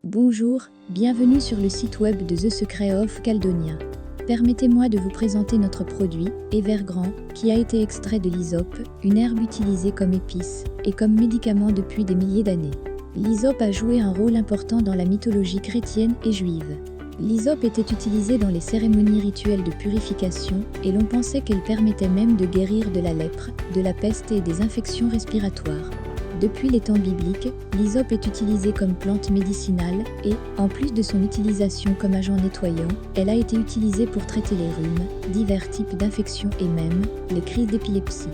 Bonjour, bienvenue sur le site web de The Secret of Caledonia. Permettez-moi de vous présenter notre produit, Evergrande, qui a été extrait de l'hysope, une herbe utilisée comme épice et comme médicament depuis des milliers d'années. L'hysope a joué un rôle important dans la mythologie chrétienne et juive. L'hysope était utilisée dans les cérémonies rituelles de purification et l'on pensait qu'elle permettait même de guérir de la lèpre, de la peste et des infections respiratoires. Depuis les temps bibliques, l'hysope est utilisée comme plante médicinale et, en plus de son utilisation comme agent nettoyant, elle a été utilisée pour traiter les rhumes, divers types d'infections et même les crises d'épilepsie.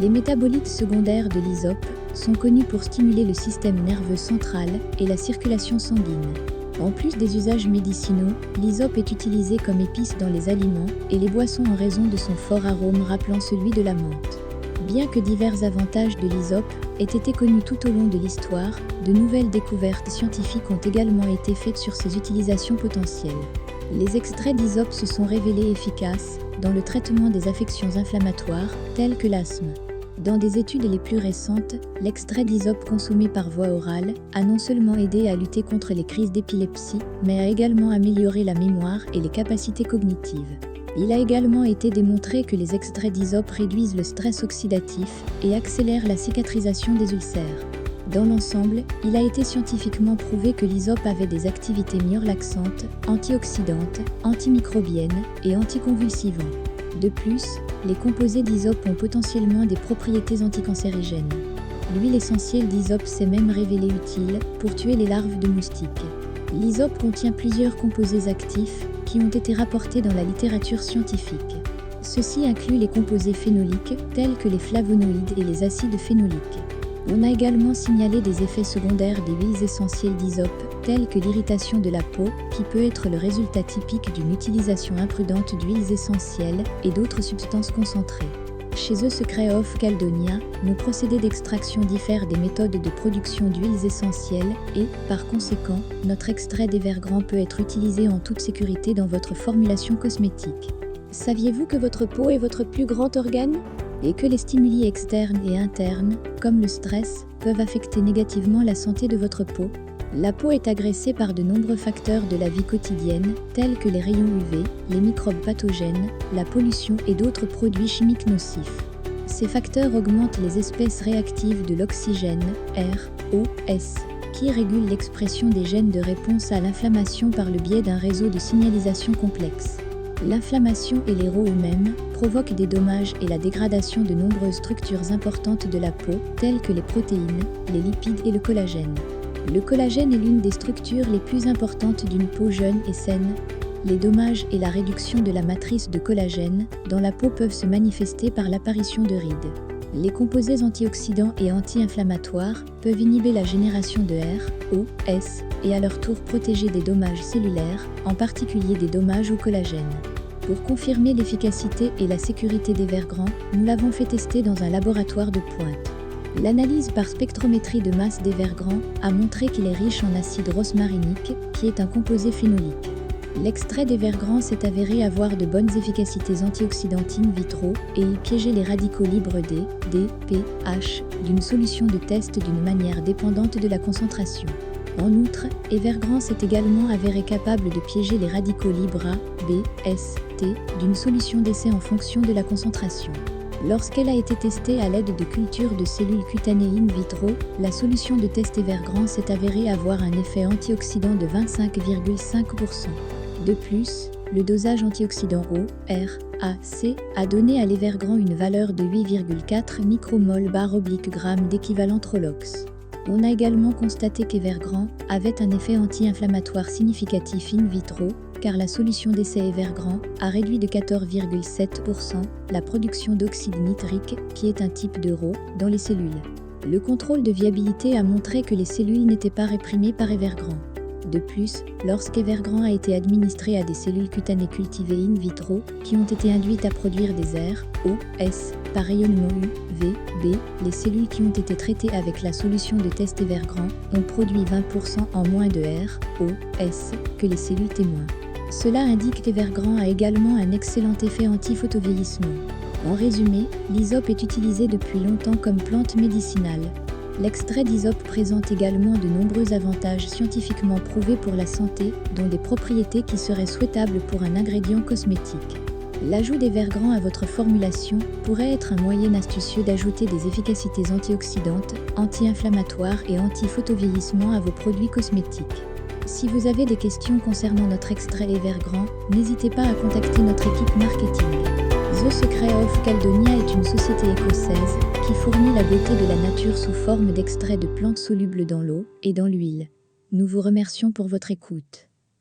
Les métabolites secondaires de l'hysope sont connus pour stimuler le système nerveux central et la circulation sanguine. En plus des usages médicinaux, l'hysope est utilisé comme épice dans les aliments et les boissons en raison de son fort arôme rappelant celui de la menthe. Bien que divers avantages de l'hysope aient été connus tout au long de l'histoire, de nouvelles découvertes scientifiques ont également été faites sur ses utilisations potentielles. Les extraits d'hysope se sont révélés efficaces dans le traitement des affections inflammatoires telles que l'asthme. Dans des études les plus récentes, l'extrait d'hysope consommé par voie orale a non seulement aidé à lutter contre les crises d'épilepsie, mais a également amélioré la mémoire et les capacités cognitives. Il a également été démontré que les extraits d'hysope réduisent le stress oxydatif et accélèrent la cicatrisation des ulcères. Dans l'ensemble, il a été scientifiquement prouvé que l'hysope avait des activités myorelaxantes, antioxydantes, antimicrobiennes et anticonvulsivantes. De plus, les composés d'hysope ont potentiellement des propriétés anticancérigènes. L'huile essentielle d'hysope s'est même révélée utile pour tuer les larves de moustiques. L'hysope contient plusieurs composés actifs qui ont été rapportés dans la littérature scientifique. Ceux-ci incluent les composés phénoliques tels que les flavonoïdes et les acides phénoliques. On a également signalé des effets secondaires des huiles essentielles d'hysope telles que l'irritation de la peau qui peut être le résultat typique d'une utilisation imprudente d'huiles essentielles et d'autres substances concentrées. Chez The Secret of Caledonia, nos procédés d'extraction diffèrent des méthodes de production d'huiles essentielles et, par conséquent, notre extrait d'Evergrande peut être utilisé en toute sécurité dans votre formulation cosmétique. Saviez-vous que votre peau est votre plus grand organe ? Et que les stimuli externes et internes, comme le stress, peuvent affecter négativement la santé de votre peau ? La peau est agressée par de nombreux facteurs de la vie quotidienne, tels que les rayons UV, les microbes pathogènes, la pollution et d'autres produits chimiques nocifs. Ces facteurs augmentent les espèces réactives de l'oxygène, ROS, qui régulent l'expression des gènes de réponse à l'inflammation par le biais d'un réseau de signalisation complexe. L'inflammation et les RO eux-mêmes provoquent des dommages et la dégradation de nombreuses structures importantes de la peau, telles que les protéines, les lipides et le collagène. Le collagène est l'une des structures les plus importantes d'une peau jeune et saine. Les dommages et la réduction de la matrice de collagène dans la peau peuvent se manifester par l'apparition de rides. Les composés antioxydants et anti-inflammatoires peuvent inhiber la génération de ROS et à leur tour protéger des dommages cellulaires, en particulier des dommages au collagène. Pour confirmer l'efficacité et la sécurité d'Evergrande, nous l'avons fait tester dans un laboratoire de pointe. L'analyse par spectrométrie de masse d'Evergrande a montré qu'il est riche en acide rosmarinique, qui est un composé phénolique. L'extrait d'Evergrande s'est avéré avoir de bonnes efficacités antioxydantes in vitro et il piégeait les radicaux libres DPH d'une solution de test d'une manière dépendante de la concentration. En outre, Evergrande s'est également avéré capable de piéger les radicaux libres BST d'une solution d'essai en fonction de la concentration. Lorsqu'elle a été testée à l'aide de cultures de cellules cutanées in vitro, la solution de test Evergrande s'est avérée avoir un effet antioxydant de 25,5%. De plus, le dosage antioxydant ORAC a donné à l'Evergrande une valeur de 8,4 micromol/g d'équivalent Trolox. On a également constaté qu'Evergrande avait un effet anti-inflammatoire significatif in vitro, car la solution d'essai Evergrande a réduit de 14,7% la production d'oxyde nitrique, qui est un type de RO, dans les cellules. Le contrôle de viabilité a montré que les cellules n'étaient pas réprimées par Evergrande. De plus, lorsqu'Evergrande a été administré à des cellules cutanées cultivées in vitro, qui ont été induites à produire des ROS par rayonnement UVB, les cellules qui ont été traitées avec la solution de test Evergrande ont produit 20% en moins de ROS que les cellules témoins. Cela indique qu'Evergrande a également un excellent effet anti-photovieillissement. En résumé, l'hysope est utilisée depuis longtemps comme plante médicinale. L'extrait d'hysope présente également de nombreux avantages scientifiquement prouvés pour la santé, dont des propriétés qui seraient souhaitables pour un ingrédient cosmétique. L'ajout des vers grands à votre formulation pourrait être un moyen astucieux d'ajouter des efficacités antioxydantes, anti-inflammatoires et anti-photovieillissement à vos produits cosmétiques. Si vous avez des questions concernant notre extrait et vers grands, n'hésitez pas à contacter notre équipe marketing. The Secret of Caledonia est une société écossaise qui fournit la beauté de la nature sous forme d'extraits de plantes solubles dans l'eau et dans l'huile. Nous vous remercions pour votre écoute.